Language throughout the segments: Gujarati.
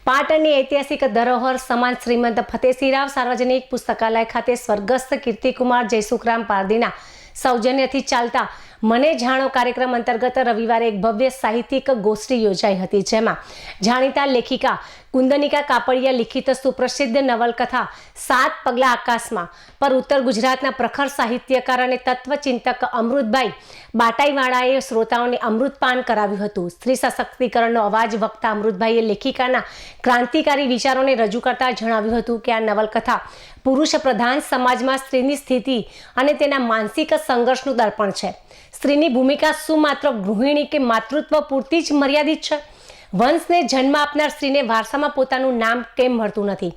પાટણની ઐતિહાસિક ધરોહર સમાન શ્રીમંત ફતેસિંહરાવ સાર્વજનિક પુસ્તકાલય ખાતે સ્વર્ગસ્થ કીર્તિકુમાર જયસુખરામ પારધીના સૌજન્યથી ચાલતા મને જાણો કાર્યક્રમ અંતર્ગત રવિવારે એક ભવ્ય સાહિત્યિક ગોષ્ઠી યોજાઈ હતી, જેમાં જાણીતા લેખિકા કુંદનિકા કાપડિયા લિખિત સુપ્રસિદ્ધ નવલકથા 7 પગલા આકાશમાં પર ઉત્તર ગુજરાતના પ્રખર સાહિત્યકાર અને તત્વચિંતક અમૃતભાઈ બાટાઈવાળાએ શ્રોતાઓને અમૃતપાન કરાવ્યું હતું. સ્ત્રી સશક્તિકરણનો અવાજ વક્તા અમૃતભાઈએ લેખિકાના ક્રાંતિકારી વિચારોને રજૂ કરતા જણાવ્યું હતું કે આ નવલકથા પુરુષ પ્રધાન સમાજમાં સ્ત્રીની સ્થિતિ અને તેના માનસિક સંઘર્ષનું દર્પણ છે. સ્ત્રીની ભૂમિકા શું માત્ર ગૃહિણી કે માતૃત્વ પૂરતી જ મર્યાદિત છે? વંશને જન્મ આપનાર સ્ત્રીને વારસામાં પોતાનું નામ કેમ મળતું નથી?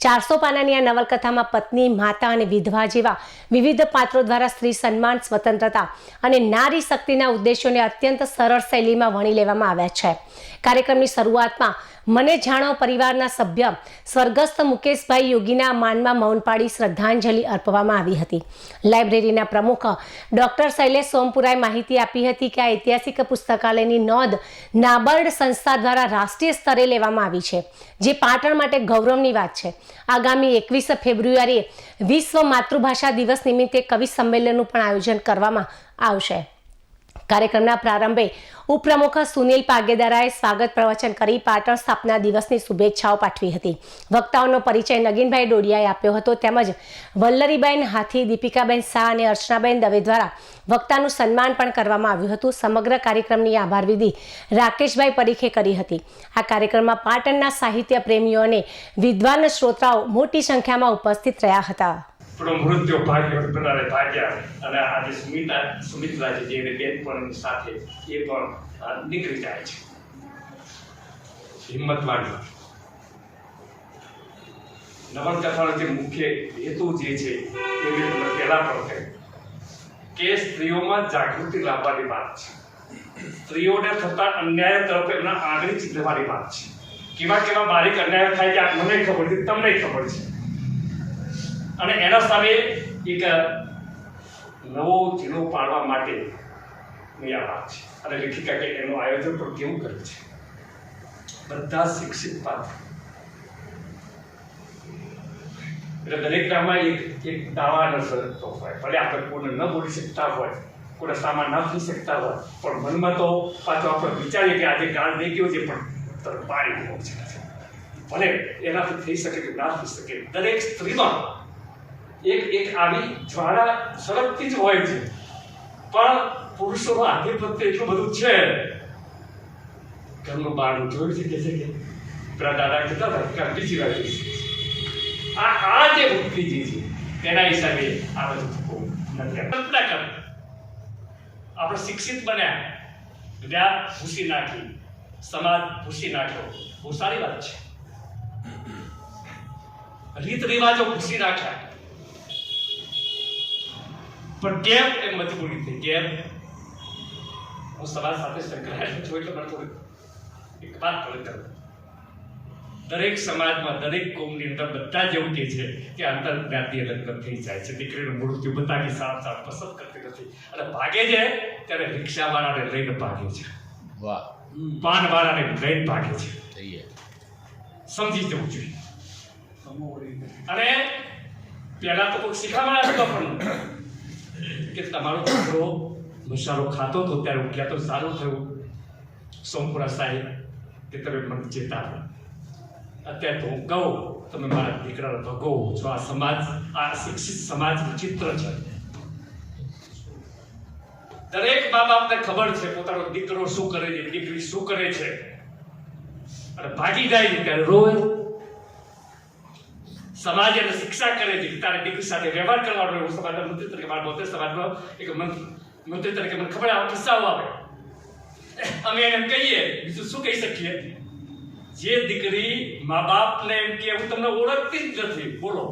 400 પાનાની આ નવલકથામાં પત્ની, માતા અને વિધવા જેવા વિવિધ પાત્રો દ્વારા સ્ત્રી સન્માન, સ્વતંત્રતા અને નારી શક્તિના ઉદ્દેશોને અત્યંત સરળ શૈલીમાં વણી લેવામાં આવ્યા છે. કાર્યક્રમની શરૂઆતમાં મને જાણો પરિવારના સભ્ય સ્વર્ગસ્થ મુકેશભાઈ યોગીના માનમાં મૌન પાડી શ્રદ્ધાંજલિ અર્પવામાં આવી હતી. લાઇબ્રેરીના પ્રમુખ ડૉક્ટર શૈલેષ સોમપુરાએ માહિતી આપી હતી કે આ ઐતિહાસિક પુસ્તકાલયની નોંધ નાબાર્ડ સંસ્થા દ્વારા રાષ્ટ્રીય સ્તરે લેવામાં આવી છે, જે પાટણ માટે ગૌરવની વાત છે. આગામી 21 ફેબ્રુઆરીએ વિશ્વ માતૃભાષા દિવસ નિમિત્તે કવિ સંમેલનનું પણ આયોજન કરવામાં આવશે. કાર્યક્રમના પ્રારંભે ઉપપ્રમુખ સુનિલ પાગેદારાએ સ્વાગત પ્રવચન કરી પાટણ સ્થાપના દિવસની શુભેચ્છાઓ પાઠવી હતી. વક્તાઓનો પરિચય નગીનભાઈ ડોડિયાએ આપ્યો હતો, તેમજ વલ્લરીબેન હાથી, દીપિકાબેન શાહ અને અર્ચનાબેન દવે દ્વારા વક્તાનું સન્માન પણ કરવામાં આવ્યું હતું. સમગ્ર કાર્યક્રમની આભાર વિધિ રાકેશભાઈ પરીખે કરી હતી. આ કાર્યક્રમમાં પાટણના સાહિત્ય પ્રેમીઓ અને વિદ્વાન શ્રોતાઓ મોટી સંખ્યામાં ઉપસ્થિત રહ્યા હતા. મૃત્યુ ભાગ્યા અને આજે સુમિત્રા જે બેનપણની સાથે એ પણ નીકળી જાય છે. હિંમતવાળી નવલકથાનો જે મુખ્ય હેતુ જે છે એ મેં પહેલા પણ કહ્યું કે સ્ત્રીઓમાં જાગૃતિ લાવવાની વાત છે. સ્ત્રીઓને થતા અન્યાય તરફ એમના આગળ ચીંધવાની વાત છે. કેવા કેવા બારીક અન્યાય થાય છે આ મને ખબર છે, તમને ખબર છે, અને એના સામે એક નવો ઝીણો પાડવા માટેની આ વાત છે. અને લેખિકા કે એનું આયોજન પણ કેવું કર્યું છે. બધા શિક્ષિત પાત્ર, એટલે દરેકનામાં એક દાવાનો સ્વરૂપ હોય. ભલે આપણે કોઈને ન બોલી શકતા હોય, કોઈને સામા ન થઈ શકતા હોય, પણ મનમાં તો પાછો આપણે વિચારીએ કે આજે કાળ નહીં ગયો છે પણ તરફ પાડી દેવો છે. ભલે એનાથી થઈ શકે કે ના થઈ શકે. દરેક સ્ત્રીમાં એક આવી જ્વાળા સળગતી જ હોય છે, પણ પુરુષોનો આધિપત્ય એટલું બધું છે. ઘરનું બહારનું જોયું છે કે પેલા દાદા કહેતા હતા કે બીજી વાત આ જે વૃત્તિ જે છે તેના હિસાબે આ બધું નથી. કલ્પના કર આપણે શિક્ષિત બન્યા, જ્ઞાન ભૂસી નાખી, સમાજ ભૂસી નાખ્યો, બહુ સારી વાત છે. રીત રિવાજો ભૂસી નાખ્યા, પણ કેમ એ મજબૂરી થઈ? કેમ? હું સમાજ સાથે સંકળાયેલો છું એટલે મને થોડી એક વાત કરું. દરેક સમાજમાં, દરેક કોમની અંદર બધા જ એવું કહે છે કે આંતરજ્ઞાતીય લગ્ન થઈ જાય છે. દીકરીનું મૃત્યુ બધાની સાથ પસંદ કરતી નથી અને ભાગે છે ત્યારે રિક્ષાવાળાને લઈને ભાગે છે, પાનવાળાને લઈને ભાગે છે. સમજી જવું જોઈએ. અને પહેલા તો કોઈ શીખામણ હતો પણ કે તમારો છોકરો મસાલો ખાતો હતો ત્યારે હું કહેતો સારું થયું સોમપુરા સાહેબ કે તમે મને ચેતાવો. અત્યારે તો હું કહું તમે મારા દીકરાને ભગવો છો. આ સમાજ, આ શિક્ષિત સમાજનું ચિત્ર છે. દરેક મા બાપને ખબર છે પોતાનો દીકરો શું કરે છે, દીકરી શું કરે છે, અને ભાગી જાય છે ત્યારે રોય. સમાજ એને શિક્ષા કરે છે કે તારે દીકરી સાથે વ્યવહાર કરવાનો. એવું સમાજના મંત્રી તરીકે મારા પોતે સમાજનો એક મંત્રી તરીકે મને ખબર આવે, કિસ્સાઓ આવે. અમે એને એમ કહીએ, બીજું શું કહી શકીએ? જે દીકરી મા બાપને એમ કે હું તમને ઓળખતી જ નથી, બોલો